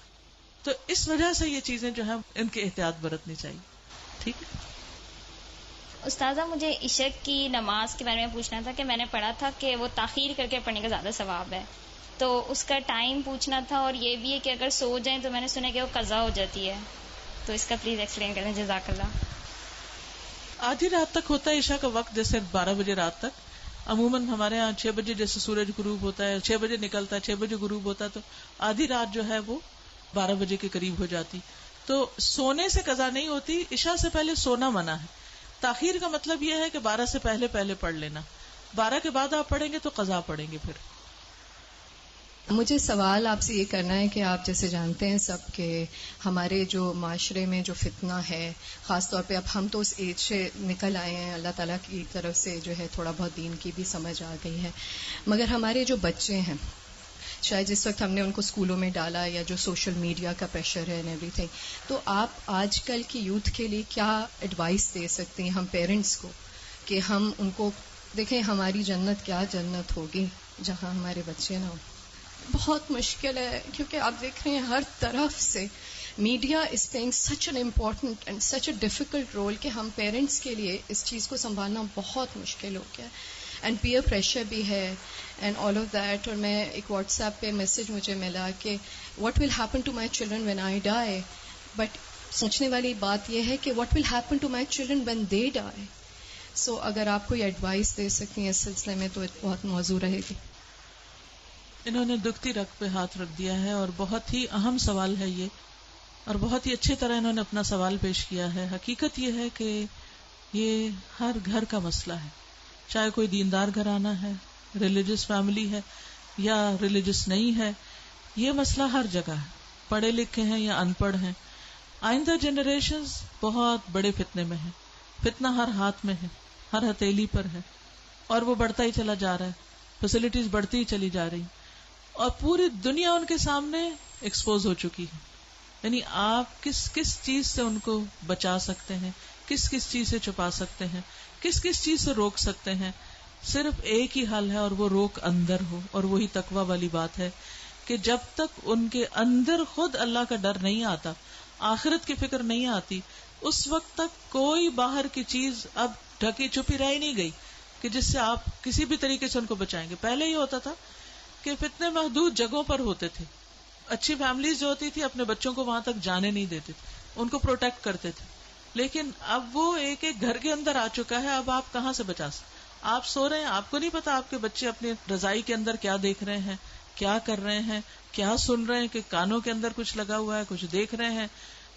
تو اس وجہ سے یہ چیزیں جو ہیں ان کی احتیاط برتنی چاہیے. ٹھیک ہے استاذہ، مجھے عشاء کی نماز کے بارے میں پوچھنا تھا کہ میں نے پڑھا تھا کہ وہ تاخیر کر کے پڑھنے کا زیادہ ثواب ہے، تو اس کا ٹائم پوچھنا تھا. اور یہ بھی ہے کہ اگر سو جائیں تو میں نے سنا کہ وہ قضا ہو جاتی ہے، تو اس کا پلیز ایکسپلین کریں. جزاک اللہ. آدھی رات تک ہوتا ہے عشاء کا وقت، جیسے 12 بجے رات تک. عموماً ہمارے ہاں 6 بجے جیسے سورج غروب ہوتا ہے، 6 بجے نکلتا ہے، 6 بجے غروب ہوتا ہے، تو آدھی رات جو ہے وہ 12 بجے کے قریب ہو جاتی. تو سونے سے قضا نہیں ہوتی، عشاء سے پہلے سونا منع ہے. تاخیر کا مطلب یہ ہے کہ 12 سے پہلے پڑھ لینا، 12 کے بعد آپ پڑھیں گے تو قضا پڑھیں گے. پھر مجھے سوال آپ سے یہ کرنا ہے کہ آپ جیسے جانتے ہیں سب کہ ہمارے جو معاشرے میں جو فتنہ ہے، خاص طور پہ اب ہم تو اس ایج سے نکل آئے ہیں، اللہ تعالیٰ کی طرف سے جو ہے تھوڑا بہت دین کی بھی سمجھ آ گئی ہے، مگر ہمارے جو بچے ہیں شاید جس وقت ہم نے ان کو اسکولوں میں ڈالا یا جو سوشل میڈیا کا پریشر ہے اینڈ ایوری تھنگ، تو آپ آج کل کی یوتھ کے لیے کیا ایڈوائس دے سکتے ہیں ہم پیرنٹس کو کہ ہم ان کو دیکھیں ہماری جنت کیا جنت ہوگی جہاں ہمارے بچے نہ ہوں. بہت مشکل ہے کیونکہ آپ دیکھ رہے ہیں ہر طرف سے media is playing such an important and such a difficult role کہ ہم پیرنٹس کے لیے اس چیز کو سنبھالنا بہت مشکل ہو گیا ہے. اینڈ پیئر پریشر بھی ہے اینڈ آل آف دیٹ. اور میں ایک واٹس ایپ پہ میسج مجھے ملا کہ what will happen to my children when I die, but سوچنے والی بات یہ ہے کہ what will happen to my children when they die. So اگر آپ کوئی ایڈوائس دے سکتی ہیں اس سلسلے میں تو بہت موضوع رہے گی. انہوں نے دکھتی رگ پہ ہاتھ رکھ دیا ہے اور بہت ہی اہم سوال ہے یہ، اور بہت ہی اچھی طرح انہوں نے اپنا سوال پیش کیا ہے. حقیقت یہ ہے کہ یہ ہر گھر کا مسئلہ ہے، چاہے کوئی دیندار گھرانہ ہے، ریلیجس فیملی ہے یا ریلیجس نہیں ہے، یہ مسئلہ ہر جگہ ہے، پڑھے لکھے ہیں یا ان پڑھ ہیں. آئندہ جنریشنز بہت بڑے فتنے میں ہیں، فتنہ ہر ہاتھ میں ہے، ہر ہتھیلی پر ہے، اور وہ بڑھتا ہی چلا جا رہا ہے، فیسلٹیز بڑھتی ہی چلی جا رہی، اور پوری دنیا ان کے سامنے ایکسپوز ہو چکی ہے. یعنی آپ کس کس چیز سے ان کو بچا سکتے ہیں، کس کس چیز سے چھپا سکتے ہیں، کس کس چیز سے روک سکتے ہیں. صرف ایک ہی حل ہے اور وہ روک اندر ہو، اور وہی تقویٰ والی بات ہے کہ جب تک ان کے اندر خود اللہ کا ڈر نہیں آتا، آخرت کی فکر نہیں آتی، اس وقت تک کوئی باہر کی چیز اب ڈھکی چھپی رہ ہی نہیں گئی کہ جس سے آپ کسی بھی طریقے سے ان کو بچائیں گے. پہلے یہ ہوتا تھا کہ فتنے محدود جگہوں پر ہوتے تھے، اچھی فیملیز جو ہوتی تھی اپنے بچوں کو وہاں تک جانے نہیں دیتے تھے، ان کو پروٹیکٹ کرتے تھے. لیکن اب وہ ایک ایک گھر کے اندر آ چکا ہے، اب آپ کہاں سے بچا سکتے؟ آپ سو رہے ہیں، آپ کو نہیں پتا آپ کے بچے اپنی رضائی کے اندر کیا دیکھ رہے ہیں، کیا کر رہے ہیں، کیا سن رہے ہیں، کہ کانوں کے اندر کچھ لگا ہوا ہے، کچھ دیکھ رہے ہیں.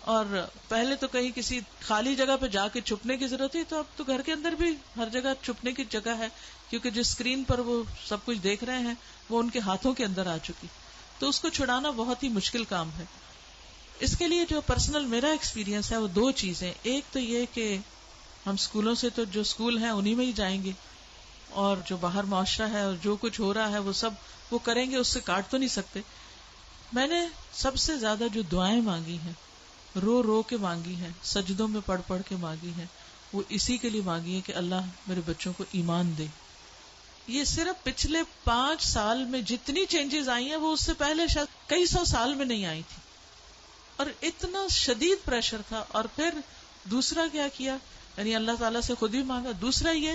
اور پہلے تو کہیں کسی خالی جگہ پہ جا کے چھپنے کی ضرورت تھی، تو اب تو گھر کے اندر بھی ہر جگہ چھپنے کی جگہ ہے، کیونکہ جس اسکرین پر وہ سب کچھ دیکھ رہے ہیں وہ ان کے ہاتھوں کے اندر آ چکی. تو اس کو چھڑانا بہت ہی مشکل کام ہے. اس کے لیے جو پرسنل میرا ایکسپیرینس ہے وہ دو چیزیں. ایک تو یہ کہ ہم اسکولوں سے تو جو اسکول ہیں انہی میں ہی جائیں گے، اور جو باہر معاشرہ ہے اور جو کچھ ہو رہا ہے وہ سب وہ کریں گے، اس سے کاٹ تو نہیں سکتے. میں نے سب سے زیادہ جو دعائیں مانگی ہیں، رو رو کے مانگی ہیں، سجدوں میں پڑھ پڑھ کے مانگی ہیں، وہ اسی کے لیے مانگی ہے کہ اللہ میرے بچوں کو ایمان دے. یہ صرف پچھلے 5 سال میں جتنی چینجز آئی ہیں وہ اس سے پہلے شاید کئی 100 سال میں نہیں آئی تھی، اور اتنا شدید پریشر تھا. اور پھر دوسرا کیا کیا، یعنی اللہ تعالیٰ سے خود ہی مانگا. دوسرا یہ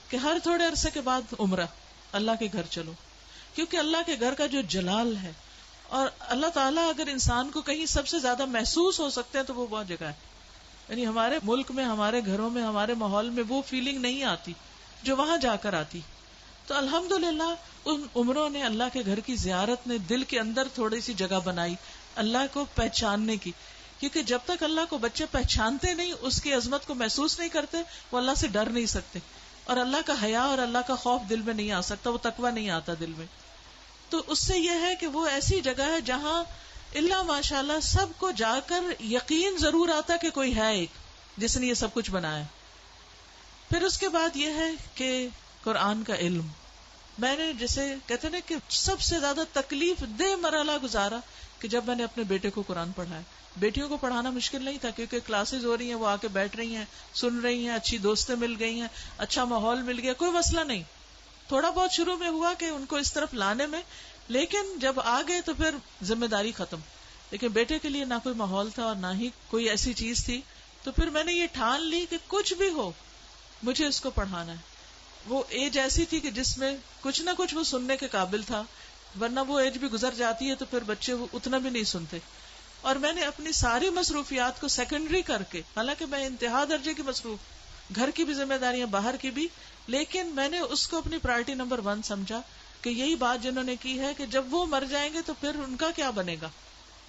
کہ ہر تھوڑے عرصے کے بعد عمرہ، اللہ کے گھر چلو، کیونکہ اللہ کے گھر کا جو جلال ہے، اور اللہ تعالیٰ اگر انسان کو کہیں سب سے زیادہ محسوس ہو سکتے ہیں تو وہ بہت جگہ ہے. یعنی ہمارے ملک میں، ہمارے گھروں میں، ہمارے ماحول میں وہ فیلنگ نہیں آتی جو وہاں جا کر آتی. تو الحمدللہ ان عمروں نے، اللہ کے گھر کی زیارت نے دل کے اندر تھوڑی سی جگہ بنائی اللہ کو پہچاننے کی. کیونکہ جب تک اللہ کو بچے پہچانتے نہیں، اس کی عظمت کو محسوس نہیں کرتے، وہ اللہ سے ڈر نہیں سکتے، اور اللہ کا حیا اور اللہ کا خوف دل میں نہیں آ سکتا، وہ تقویٰ نہیں آتا دل میں. تو اس سے یہ ہے کہ وہ ایسی جگہ ہے جہاں اللہ ماشاءاللہ سب کو جا کر یقین ضرور آتا کہ کوئی ہے ایک جس نے یہ سب کچھ بنایا. پھر اس کے بعد یہ ہے کہ قرآن کا علم، میں نے جسے کہتے ہیں کہ سب سے زیادہ تکلیف دہ مرحلہ گزارا کہ جب میں نے اپنے بیٹے کو قرآن پڑھایا. بیٹیوں کو پڑھانا مشکل نہیں تھا کیونکہ کلاسز ہو رہی ہیں، وہ آ کے بیٹھ رہی ہیں، سن رہی ہیں، اچھی دوستیں مل گئی ہیں، اچھا ماحول مل گیا، کوئی مسئلہ نہیں. تھوڑا بہت شروع میں ہوا کہ ان کو اس طرف لانے میں، لیکن جب آ گئے تو پھر ذمہ داری ختم. لیکن بیٹے کے لیے نہ کوئی ماحول تھا اور نہ ہی کوئی ایسی چیز تھی، تو پھر میں نے یہ ٹھان لی کہ کچھ بھی ہو مجھے اس کو پڑھانا ہے. وہ ایج ایسی تھی کہ جس میں کچھ نہ کچھ وہ سننے کے قابل تھا، ورنہ وہ ایج بھی گزر جاتی ہے تو پھر بچے وہ اتنا بھی نہیں سنتے. اور میں نے اپنی ساری مصروفیات کو سیکنڈری کر کے، حالانکہ میں انتہا درجے کی مصروف، گھر کی بھی ذمہ داریاں، باہر کی بھی، لیکن میں نے اس کو اپنی پرائرٹی نمبر 1 سمجھا کہ یہی بات جنہوں نے کی ہے کہ جب وہ مر جائیں گے تو پھر ان کا کیا بنے گا.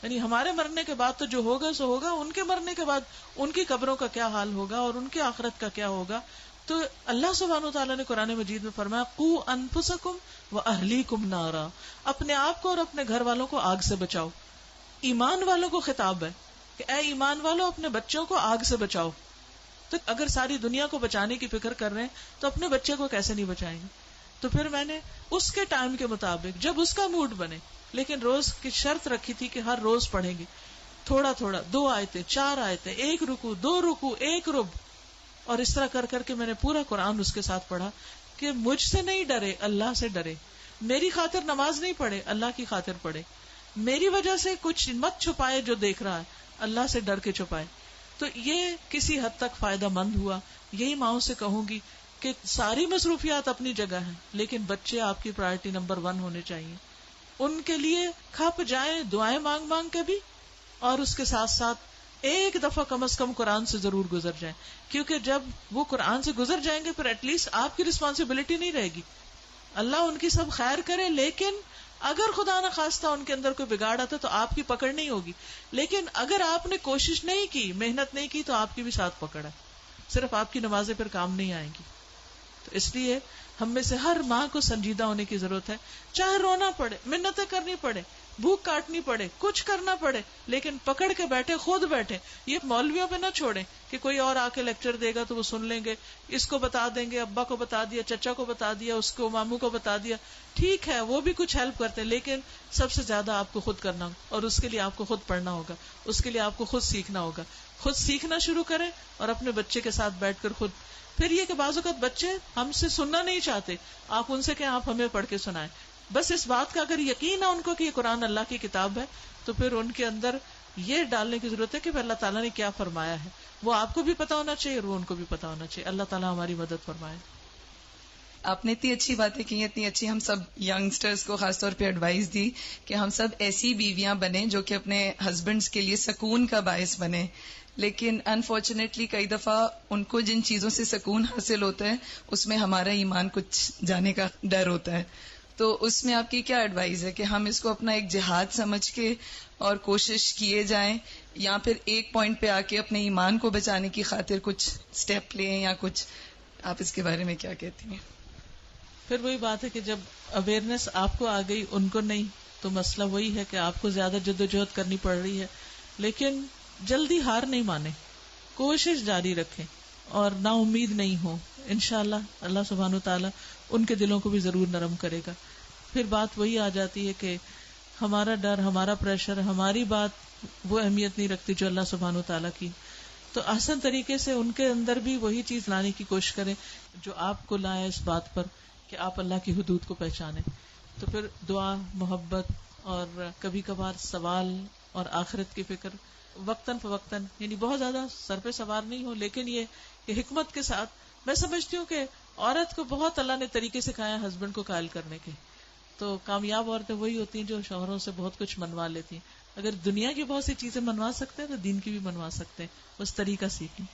یعنی ہمارے مرنے کے بعد تو جو ہوگا سو ہوگا، ان کے مرنے کے بعد ان کی قبروں کا کیا حال ہوگا اور ان کی آخرت کا کیا ہوگا. تو اللہ سبحانہ وتعالیٰ نے قرآن مجید میں فرمایا قوا انفسکم واہلیکم نارا، اپنے آپ کو اور اپنے گھر والوں کو آگ سے بچاؤ. ایمان والوں کو خطاب ہے کہ اے ایمان والوں اپنے بچوں کو آگ سے بچاؤ. تو اگر ساری دنیا کو بچانے کی فکر کر رہے ہیں تو اپنے بچے کو کیسے نہیں بچائیں گے. تو پھر میں نے اس کے ٹائم کے مطابق جب اس کا موڈ بنے، لیکن روز کی شرط رکھی تھی کہ ہر روز پڑھیں گے تھوڑا تھوڑا، 2 آیتیں 4 آیتیں، 1 رکوع 2 رکوع 1 رب، اور اس طرح کر کر کے میں نے پورا قرآن اس کے ساتھ پڑھا کہ مجھ سے نہیں ڈرے، اللہ سے ڈرے. میری خاطر نماز نہیں پڑھے، اللہ کی خاطر پڑھے. میری وجہ سے کچھ مت چھپائے جو دیکھ رہا ہے، اللہ سے ڈر کے چھپائے. تو یہ کسی حد تک فائدہ مند ہوا. یہی ماؤں سے کہوں گی کہ ساری مصروفیات اپنی جگہ ہیں، لیکن بچے آپ کی پرائرٹی نمبر 1 ہونے چاہیے. ان کے لیے کھپ جائیں، دعائیں مانگ مانگ کے بھی، اور اس کے ساتھ ساتھ ایک دفعہ کم از کم قرآن سے ضرور گزر جائیں. کیونکہ جب وہ قرآن سے گزر جائیں گے پھر ایٹ لیسٹ آپ کی رسپانسبلٹی نہیں رہے گی. اللہ ان کی سب خیر کرے، لیکن اگر خدا نہ خواستہ ان کے اندر کوئی بگاڑ آتا تو آپ کی پکڑ نہیں ہوگی. لیکن اگر آپ نے کوشش نہیں کی، محنت نہیں کی، تو آپ کی بھی ساتھ پکڑ ہے. صرف آپ کی نمازیں پھر کام نہیں آئیں گی. تو اس لیے ہم میں سے ہر ماں کو سنجیدہ ہونے کی ضرورت ہے. چاہے رونا پڑے، منتیں کرنی پڑے، بھوک کاٹنی پڑے، کچھ کرنا پڑے، لیکن پکڑ کے بیٹھے، خود بیٹھے. یہ مولویوں پہ نہ چھوڑیں کہ کوئی اور آ کے لیکچر دے گا تو وہ سن لیں گے، اس کو بتا دیں گے، ابا کو بتا دیا، چچا کو بتا دیا، اس کو ماموں کو بتا دیا. ٹھیک ہے وہ بھی کچھ ہیلپ کرتے ہیں، لیکن سب سے زیادہ آپ کو خود کرنا ہوگا، اور اس کے لیے آپ کو خود پڑھنا ہوگا، اس کے لیے آپ کو خود سیکھنا ہوگا. خود سیکھنا شروع کریں اور اپنے بچے کے ساتھ بیٹھ کر خود. پھر یہ کہ بعض اوقات بچے ہم سے سننا نہیں چاہتے، آپ ان سے کہیں آپ ہمیں پڑھ کے سنائیں. بس اس بات کا اگر یقین ہے ان کو کہ یہ قرآن اللہ کی کتاب ہے، تو پھر ان کے اندر یہ ڈالنے کی ضرورت ہے کہ اللہ تعالیٰ نے کیا فرمایا ہے. وہ آپ کو بھی پتا ہونا چاہیے اور وہ ان کو بھی پتا ہونا چاہیے. اللہ تعالیٰ ہماری مدد فرمائے. آپ نے اتنی اچھی باتیں کی، اتنی اچھی ہم سب ینگسٹرز کو خاص طور پہ ایڈوائز دی کہ ہم سب ایسی بیویاں بنیں جو کہ اپنے ہسبینڈز کے لیے سکون کا باعث بنیں. لیکن انفارچونیٹلی کئی دفعہ ان کو جن چیزوں سے سکون حاصل ہوتا ہے اس میں ہمارا ایمان کچھ جانے کا ڈر ہوتا ہے. تو اس میں آپ کی کیا ایڈوائز ہے کہ ہم اس کو اپنا ایک جہاد سمجھ کے اور کوشش کیے جائیں، یا پھر ایک پوائنٹ پہ آ کے اپنے ایمان کو بچانے کی خاطر کچھ سٹیپ لیں، یا کچھ آپ اس کے بارے میں کیا کہتی ہیں؟ پھر وہی بات ہے کہ جب اویئرنیس آپ کو آ گئی ان کو نہیں، تو مسئلہ وہی ہے کہ آپ کو زیادہ جدوجہد کرنی پڑ رہی ہے. لیکن جلدی ہار نہیں مانے، کوشش جاری رکھیں اور نا امید نہیں ہو. انشاءاللہ اللہ سبحانہ وتعالی ان کے دلوں کو بھی ضرور نرم کرے گا. پھر بات وہی آ جاتی ہے کہ ہمارا ڈر، ہمارا پریشر، ہماری بات وہ اہمیت نہیں رکھتی جو اللہ سبحانہ وتعالی کی. تو احسن طریقے سے ان کے اندر بھی وہی چیز لانے کی کوشش کریں جو آپ کو لائے اس بات پر کہ آپ اللہ کی حدود کو پہچانیں. تو پھر دعا، محبت اور کبھی کبھار سوال اور آخرت کی فکر وقتاً فوقتاً، یعنی بہت زیادہ سر پہ سوار نہیں ہو، لیکن یہ کہ حکمت کے ساتھ. میں سمجھتی ہوں کہ عورت کو بہت اللہ نے طریقے سکھایا ہسبینڈ کو قائل کرنے کے. تو کامیاب عورتیں وہی ہوتی ہیں جو شوہروں سے بہت کچھ منوا لیتی ہیں. اگر دنیا کی بہت سی چیزیں منوا سکتے ہیں تو دین کی بھی منوا سکتے ہیں، بس طریقہ سیکھیں.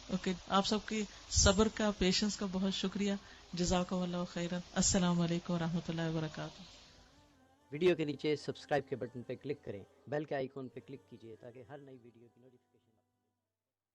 اوکے، آپ سب کی صبر کا، پیشنس کا بہت شکریہ. جزاکم اللہ خیرا. السلام علیکم ورحمۃ اللہ وبرکاتہ. ویڈیو کے نیچے سبسکرائب کے بٹن پہ کلک کریں، بیل کے آئیکن پہ کلک کیجیے تاکہ ہر نئی ویڈیو کی نوٹیفکیشن